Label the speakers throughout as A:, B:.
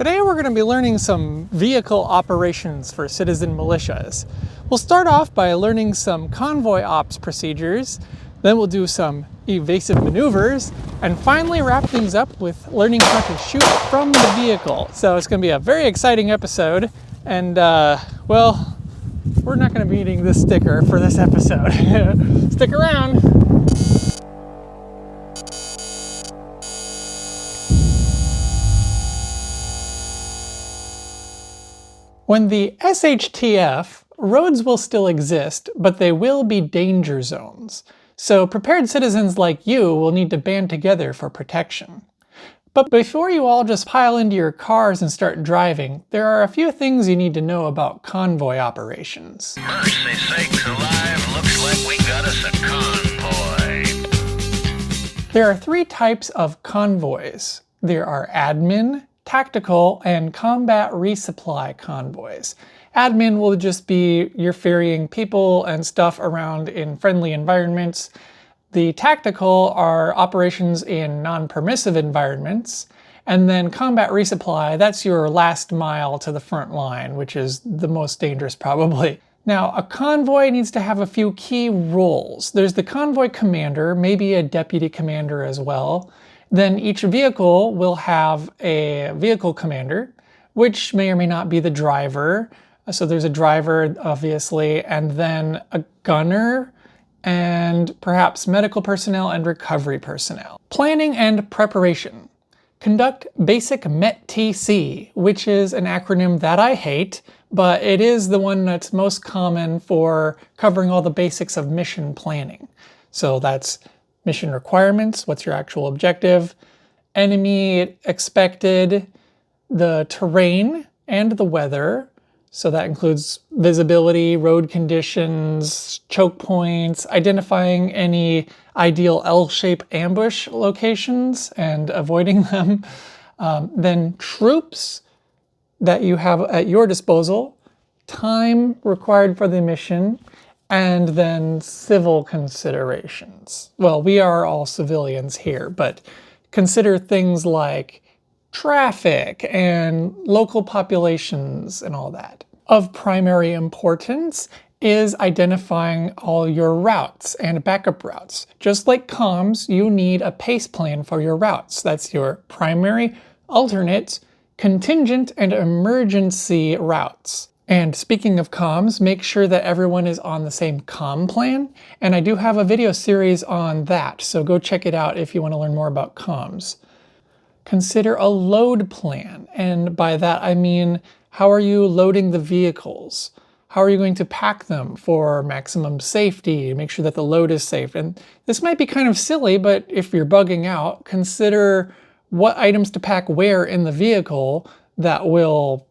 A: Today we're going to be learning some vehicle operations for citizen militias. We'll start off by learning some convoy ops procedures, then we'll do some evasive maneuvers, and finally wrap things up with learning how to shoot from the vehicle. So it's going to be a very exciting episode, and well, we're not going to be needing this sticker for this episode. Stick around! When the SHTF, roads will still exist, but they will be danger zones. So prepared citizens like you will need to band together for protection. But before you all just pile into your cars and start driving, there are a few things you need to know about convoy operations.
B: Mercy sakes alive, looks like we got us a convoy.
A: There are three types of convoys. There are admin, tactical, and combat resupply convoys. Admin will just be you're ferrying people and stuff around in friendly environments. The tactical are operations in non-permissive environments. And then combat resupply, that's your last mile to the front line, which is the most dangerous probably. Now, a convoy needs to have a few key roles. There's the convoy commander, maybe a deputy commander as well. Then each vehicle will have a vehicle commander, which may or may not be the driver. So there's a driver, obviously, and then a gunner, and perhaps medical personnel and recovery personnel. Planning and preparation. Conduct basic MET-TC, which is an acronym that I hate, but it is the one that's most common for covering all the basics of mission planning. So that's mission requirements, what's your actual objective, enemy expected, the terrain and the weather. So that includes visibility, road conditions, choke points, identifying any ideal L-shaped ambush locations and avoiding them. Then troops that you have at your disposal, time required for the mission, and then civil considerations. Well, we are all civilians here, but consider things like traffic and local populations and all that. Of primary importance is identifying all your routes and backup routes. Just like comms, you need a pace plan for your routes. That's your primary, alternate, contingent, and emergency routes. And speaking of comms, make sure that everyone is on the same comm plan. And I do have a video series on that, so go check it out if you want to learn more about comms. Consider a load plan. And by that I mean, how are you loading the vehicles? How are you going to pack them for maximum safety? Make sure that the load is safe. And this might be kind of silly, but if you're bugging out, consider what items to pack where in the vehicle that will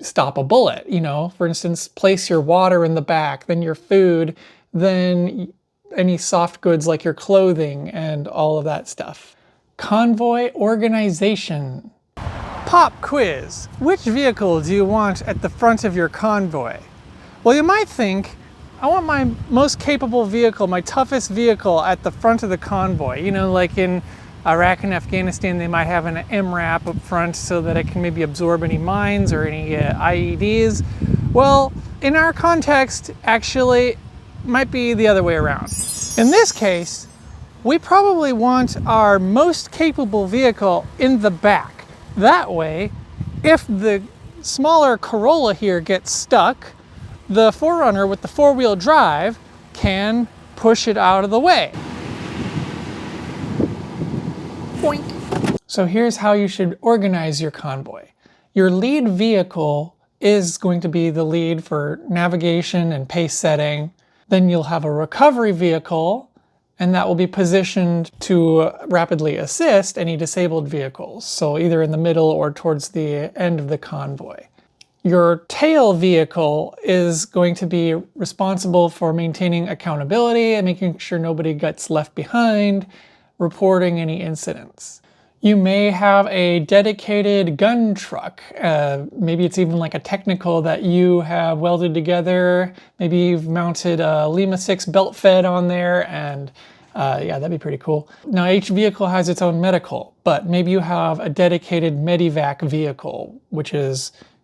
A: stop a bullet. You know, for instance, place your water in the back, then your food, then any soft goods like your clothing and all of that stuff. Convoy organization. Pop quiz. Which vehicle do you want at the front of your convoy? Well, you might think, I want my most capable vehicle, my toughest vehicle at the front of the convoy. You know, like in Iraq and Afghanistan, they might have an MRAP up front so that it can maybe absorb any mines or any IEDs. Well, in our context, actually, it might be the other way around. In this case, we probably want our most capable vehicle in the back. That way, if the smaller Corolla here gets stuck, the 4Runner with the four-wheel drive can push it out of the way. Boink. So here's how you should organize your convoy. Your lead vehicle is going to be the lead for navigation and pace setting. Then you'll have a recovery vehicle, and that will be positioned to rapidly assist any disabled vehicles. So either in the middle or towards the end of the convoy. Your tail vehicle is going to be responsible for maintaining accountability and making sure nobody gets left behind, reporting any incidents. You may have a dedicated gun truck. Maybe it's even like a technical that you have welded together. Maybe you've mounted a Lima 6 belt fed on there and Yeah, that'd be pretty cool. Now, each vehicle has its own medical, but maybe you have a dedicated medevac vehicle, which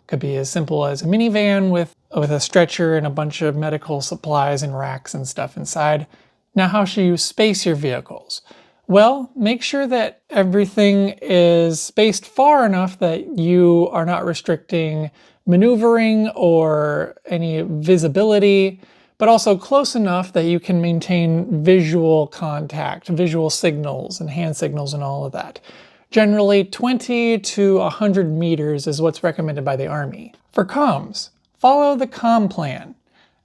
A: could be as simple as a minivan with a stretcher and a bunch of medical supplies and racks and stuff inside. Now, how should you space your vehicles? Well, make sure that everything is spaced far enough that you are not restricting maneuvering or any visibility, but also close enough that you can maintain visual contact, visual signals and hand signals and all of that. Generally, 20 to 100 meters is what's recommended by the Army. For comms, follow the comm plan.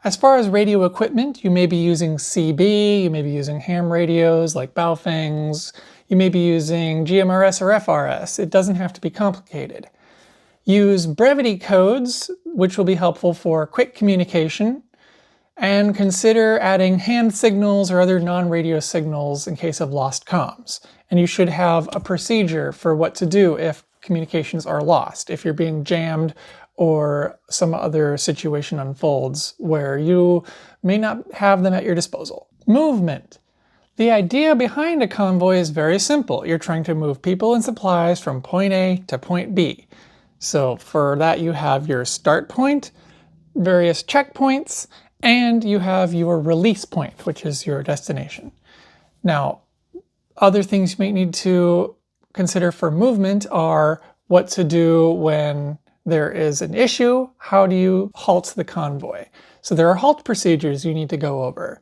A: As far as radio equipment, you may be using CB, you may be using ham radios like Baofangs, you may be using GMRS or FRS. It doesn't have to be complicated. Use brevity codes, which will be helpful for quick communication, and consider adding hand signals or other non-radio signals in case of lost comms. And you should have a procedure for what to do if communications are lost, if you're being jammed or some other situation unfolds where you may not have them at your disposal. Movement. The idea behind a convoy is very simple. You're trying to move people and supplies from point A to point B. So for that you have your start point, various checkpoints, and you have your release point, which is your destination. Now, other things you might need to consider for movement are what to do when there is an issue. How do you halt the convoy? So there are halt procedures you need to go over,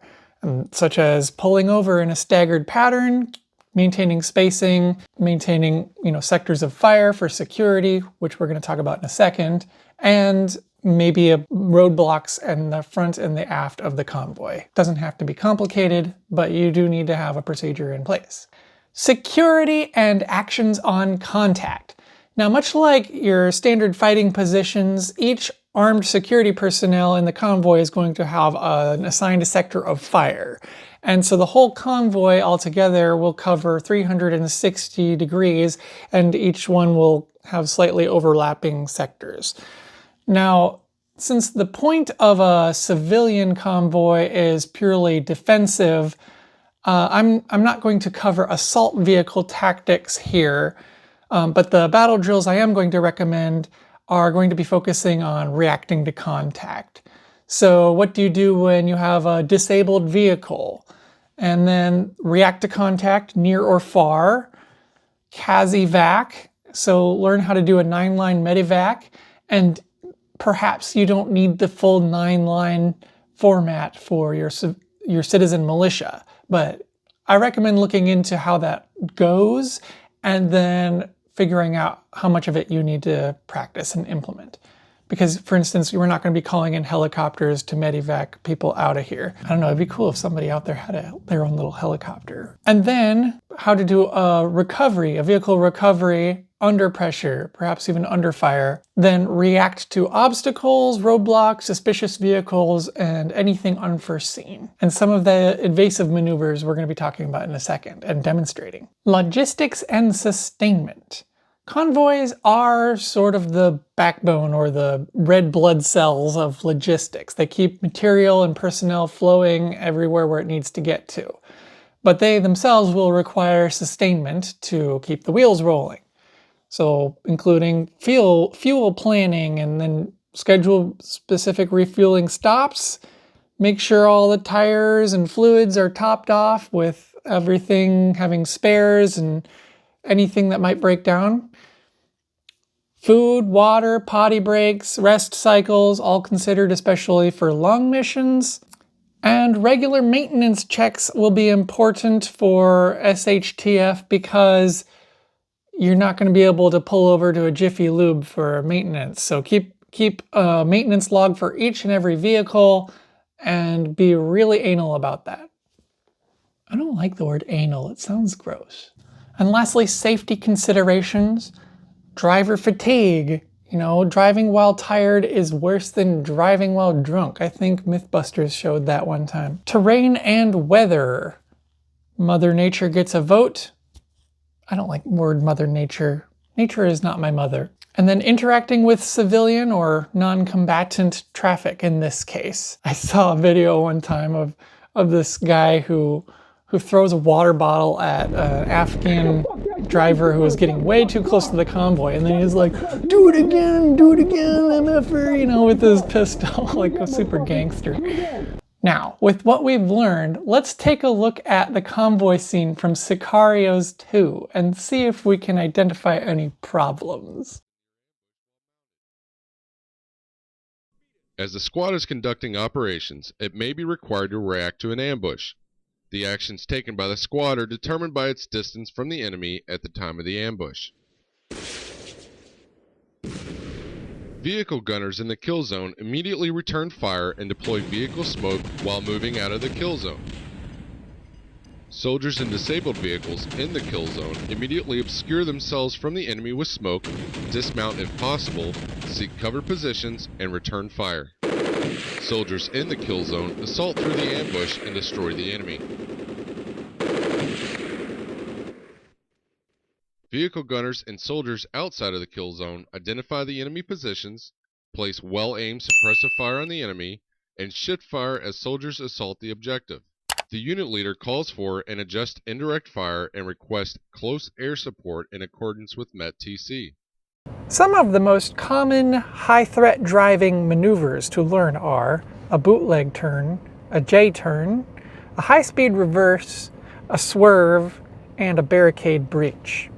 A: such as pulling over in a staggered pattern, maintaining spacing, maintaining sectors of fire for security, which we're going to talk about in a second, and maybe roadblocks in the front and the aft of the convoy. Doesn't have to be complicated, but you do need to have a procedure in place. Security and actions on contact. Now, much like your standard fighting positions, each armed security personnel in the convoy is going to have an assigned sector of fire. And so the whole convoy altogether will cover 360 degrees, and each one will have slightly overlapping sectors. Now, since the point of a civilian convoy is purely defensive, I'm not going to cover assault vehicle tactics here, but the battle drills I am going to recommend are going to be focusing on reacting to contact. So what do you do when you have a disabled vehicle? And then react to contact near or far, CAS-evac, so learn how to do a 9-line medevac, and perhaps you don't need the full 9-line format for your citizen militia, but I recommend looking into how that goes and then figuring out how much of it you need to practice and implement. Because, for instance, we're not going to be calling in helicopters to medevac people out of here. I don't know, it'd be cool if somebody out there had their own little helicopter. And then how to do a vehicle recovery under pressure, perhaps even under fire. Then react to obstacles, roadblocks, suspicious vehicles, and anything unforeseen. And some of the evasive maneuvers we're going to be talking about in a second and demonstrating. Logistics and sustainment. Convoys are sort of the backbone or the red blood cells of logistics. They keep material and personnel flowing everywhere where it needs to get to. But they themselves will require sustainment to keep the wheels rolling. So including fuel planning and then schedule specific refueling stops. Make sure all the tires and fluids are topped off with everything having spares and anything that might break down. Food, water, potty breaks, rest cycles, all considered especially for long missions. And regular maintenance checks will be important for SHTF because you're not going to be able to pull over to a Jiffy Lube for maintenance. So keep a maintenance log for each and every vehicle and be really anal about that. I don't like the word anal, it sounds gross. And lastly, safety considerations. Driver fatigue. Driving while tired is worse than driving while drunk. I think Mythbusters showed that one time. Terrain and weather. Mother Nature gets a vote. I don't like the word Mother Nature. Nature is not my mother. And then interacting with civilian or non-combatant traffic in this case. I saw a video one time of this guy who who throws a water bottle at an Afghan driver who was getting way too close to the convoy, and then he's like, do it again, MFR, you know, with his pistol, like a super gangster. Now, with what we've learned, let's take a look at the convoy scene from Sicarios 2 and see if we can identify any problems.
C: As the squad is conducting operations, it may be required to react to an ambush. The actions taken by the squad are determined by its distance from the enemy at the time of the ambush. Vehicle gunners in the kill zone immediately return fire and deploy vehicle smoke while moving out of the kill zone. Soldiers in disabled vehicles in the kill zone immediately obscure themselves from the enemy with smoke, dismount if possible, seek cover positions, and return fire. Soldiers in the kill zone assault through the ambush and destroy the enemy. Vehicle gunners and soldiers outside of the kill zone identify the enemy positions, place well-aimed suppressive fire on the enemy, and shift fire as soldiers assault the objective. The unit leader calls for and adjusts indirect fire and requests close air support in accordance with MET-TC.
A: Some of the most common high-threat driving maneuvers to learn are a bootleg turn, a J-turn, a high-speed reverse, a swerve, and a barricade breach.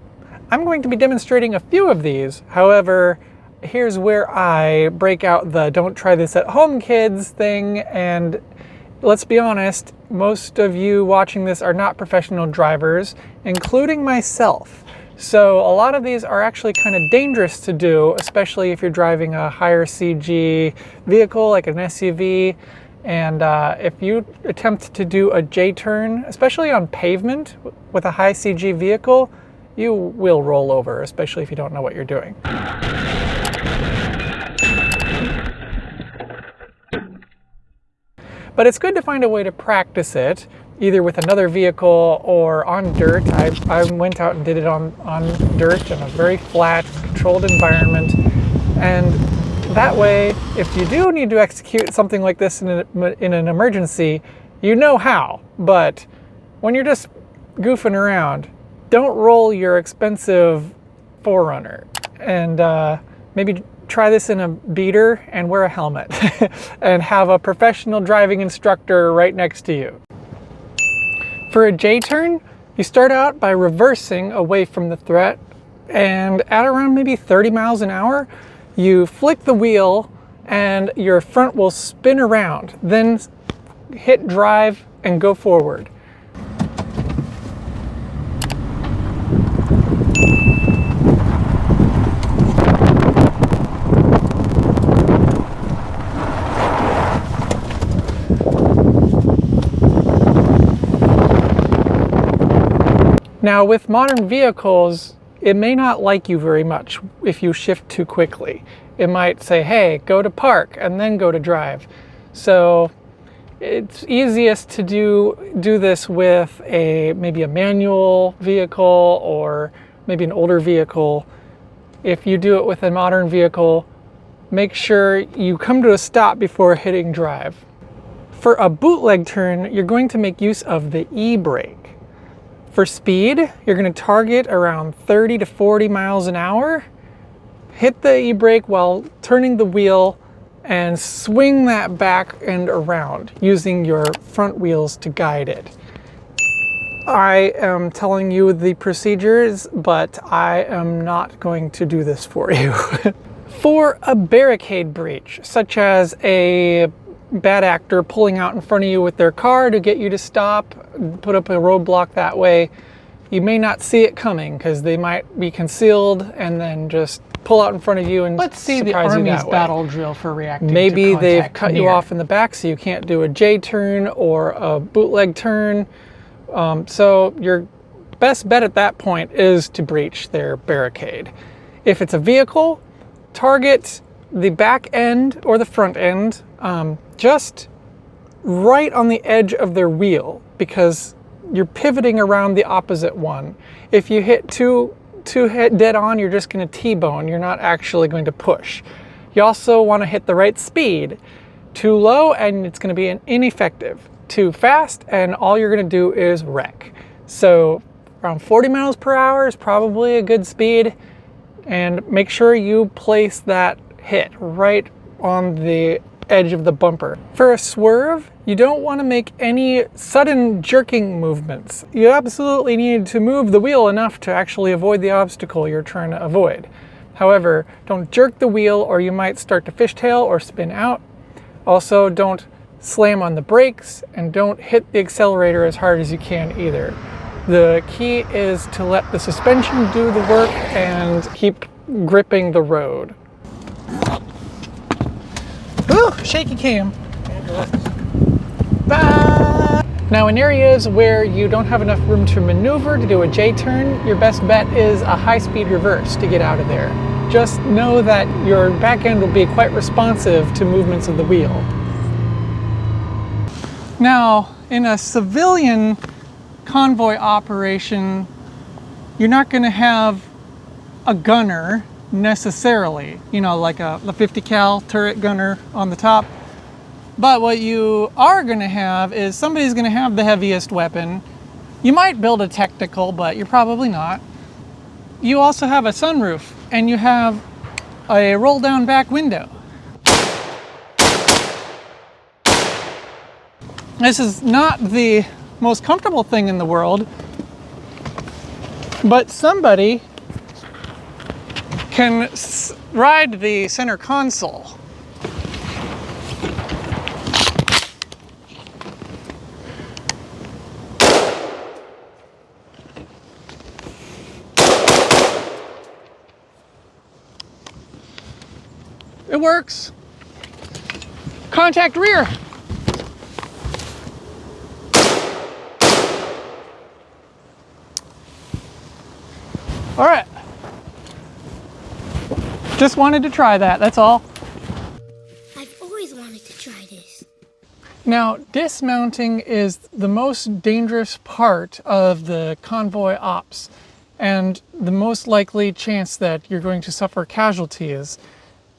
A: I'm going to be demonstrating a few of these. However, here's where I break out the don't try this at home kids thing, and let's be honest, most of you watching this are not professional drivers, including myself. So a lot of these are actually kind of dangerous to do, especially if you're driving a higher CG vehicle like an SUV. And if you attempt to do a J-turn, especially on pavement with a high CG vehicle, you will roll over, especially if you don't know what you're doing. But it's good to find a way to practice it, either with another vehicle or on dirt. I went out and did it on dirt in a very flat, controlled environment. And that way, if you do need to execute something like this in an emergency, you know how. But when you're just goofing around, don't roll your expensive 4Runner. And maybe try this in a beater and wear a helmet and have a professional driving instructor right next to you. For a J-turn, you start out by reversing away from the threat, and at around maybe 30 miles an hour, you flick the wheel and your front will spin around, then hit drive and go forward. Now with modern vehicles, it may not like you very much if you shift too quickly. It might say, hey, go to park and then go to drive. So it's easiest to do this with maybe a manual vehicle or maybe an older vehicle. If you do it with a modern vehicle, make sure you come to a stop before hitting drive. For a bootleg turn, you're going to make use of the e-brake. For speed, you're going to target around 30 to 40 miles an hour. Hit the e-brake while turning the wheel and swing that back and around using your front wheels to guide it. I am telling you the procedures, but I am not going to do this for you. For a barricade breach, such as a bad actor pulling out in front of you with their car to get you to stop, put up a roadblock that way, you may not see it coming because they might be concealed and then just pull out in front of you and
D: Let's see the
A: surprise you that
D: Army's
A: way.
D: battle drill for reacting
A: Maybe
D: to
A: they've
D: contact
A: cut you
D: near.
A: off in the back so you can't do a J-turn or a bootleg turn. So your best bet at that point is to breach their barricade. If it's a vehicle, target the back end or the front end just right on the edge of their wheel, because you're pivoting around the opposite one. If you hit too dead on, you're just going to T-bone. You're not actually going to push. You also want to hit the right speed. Too low and it's going to be ineffective. too fast and all you're going to do is wreck. So around 40 miles per hour is probably a good speed, and make sure you place that hit right on the edge of the bumper. For a swerve, you don't want to make any sudden jerking movements. You absolutely need to move the wheel enough to actually avoid the obstacle you're trying to avoid. However, don't jerk the wheel or you might start to fishtail or spin out. Also, don't slam on the brakes and don't hit the accelerator as hard as you can either. The key is to let the suspension do the work and keep gripping the road. Ooh, shaky cam. Bye. Now in areas where you don't have enough room to maneuver to do a J-turn, your best bet is a high-speed reverse to get out of there. Just know that your back end will be quite responsive to movements of the wheel. Now, in a civilian convoy operation, you're not going to have a gunner necessarily, you know, like the 50 cal turret gunner on the top. But what you are going to have is somebody's going to have the heaviest weapon. You might build a technical, but you're probably not. You also have a sunroof and you have a roll down back window. This is not the most comfortable thing in the world, but somebody can ride the center console. It works. Contact rear. All right. Just wanted to try that, that's all.
D: I've always wanted to try this.
A: Now, dismounting is the most dangerous part of the convoy ops and the most likely chance that you're going to suffer casualties.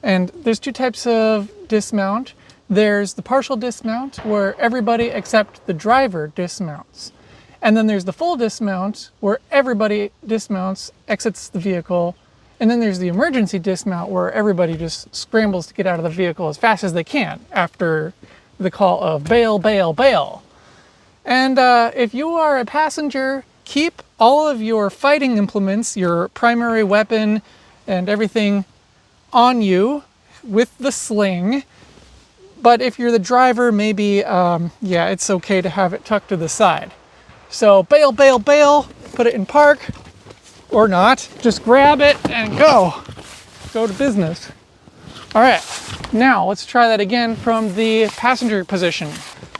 A: And there's two types of dismount. There's the partial dismount where everybody except the driver dismounts. And then there's the full dismount where everybody dismounts, exits the vehicle. And then there's the emergency dismount where everybody just scrambles to get out of the vehicle as fast as they can after the call of bail, bail, bail. And if you are a passenger, keep all of your fighting implements, your primary weapon and everything on you with the sling. But if you're the driver, maybe, yeah, it's okay to have it tucked to the side. So bail, bail, bail, put it in park or not. Just grab it and go to business. All right, now let's try that again from the passenger position.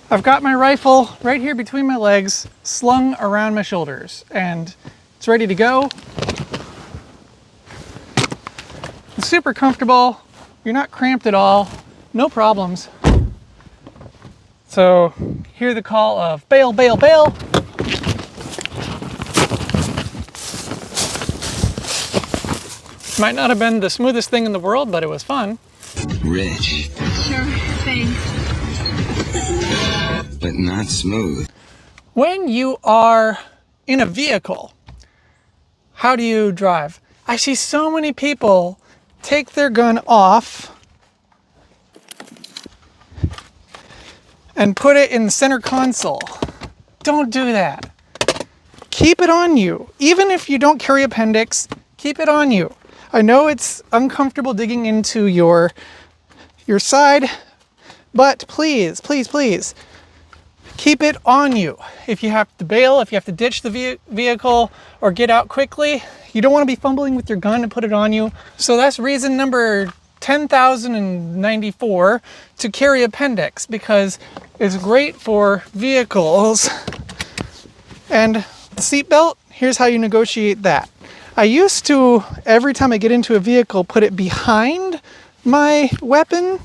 A: I've got my rifle right here between my legs, slung around my shoulders, and it's ready to go. It's super comfortable. You're not cramped at all. No problems. So hear the call of bail, bail, bail. Might not have been the smoothest thing in the world, but it was fun.
E: Rich.
D: Sure, thanks.
E: But not smooth.
A: When you are in a vehicle, how do you drive? I see so many people take their gun off and put it in the center console. Don't do that. Keep it on you. Even if you don't carry appendix, keep it on you. I know it's uncomfortable digging into your side, but please, please, please, keep it on you. If you have to bail, if you have to ditch the vehicle or get out quickly, you don't want to be fumbling with your gun and put it on you. So that's reason number 10,094 to carry appendix, because it's great for vehicles. And the seatbelt, here's how you negotiate that. I used to, every time I get into a vehicle, put it behind my weapon,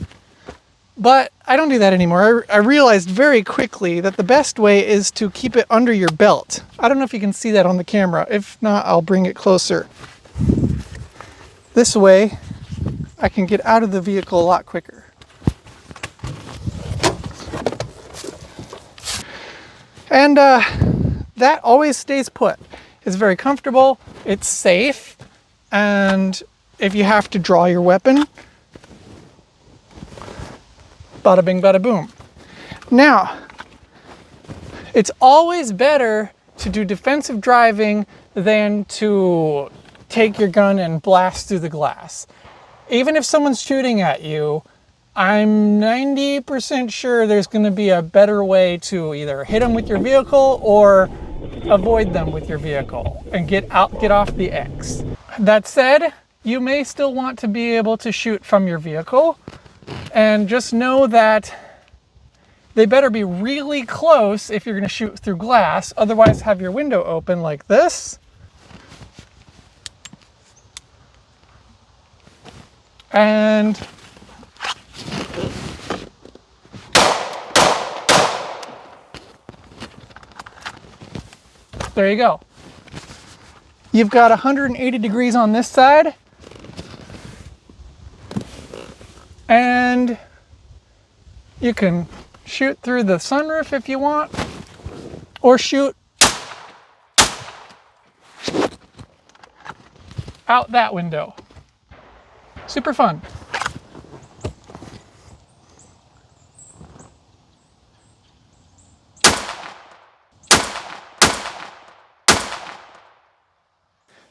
A: but I don't do that anymore. I realized very quickly that the best way is to keep it under your belt. I don't know if you can see that on the camera. If not, I'll bring it closer. This way, I can get out of the vehicle a lot quicker. And that always stays put. It's very comfortable, it's safe, and if you have to draw your weapon, bada bing, bada boom. Now, it's always better to do defensive driving than to take your gun and blast through the glass. Even if someone's shooting at you, I'm 90% sure there's going to be a better way to either hit them with your vehicle or avoid them with your vehicle and get off the X. That said, you may still want to be able to shoot from your vehicle, and just know that they better be really close if you're going to shoot through glass. Otherwise, have your window open like this. And there you go. You've got 180 degrees on this side. And you can shoot through the sunroof if you want, or shoot out that window. Super fun.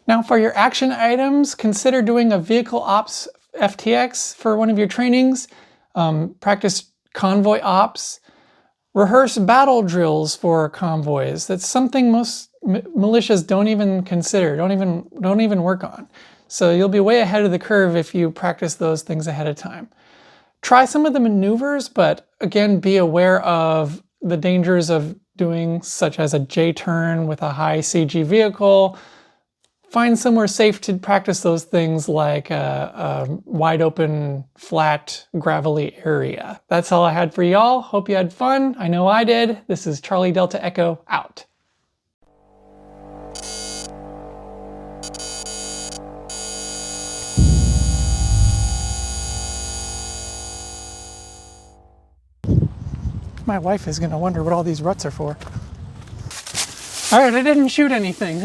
A: Now for your action items, consider doing a Vehicle Ops FTX for one of your trainings. Practice Convoy Ops. Rehearse battle drills for convoys. That's something most militias don't even consider, don't even work on. So you'll be way ahead of the curve if you practice those things ahead of time. Try some of the maneuvers, but again, be aware of the dangers of doing such as a J-turn with a high CG vehicle. Find somewhere safe to practice those things, like a wide open, flat, gravelly area. That's all I had for y'all. Hope you had fun. I know I did. This is Charlie Delta Echo out. My wife is gonna wonder what all these ruts are for. All right, I didn't shoot anything.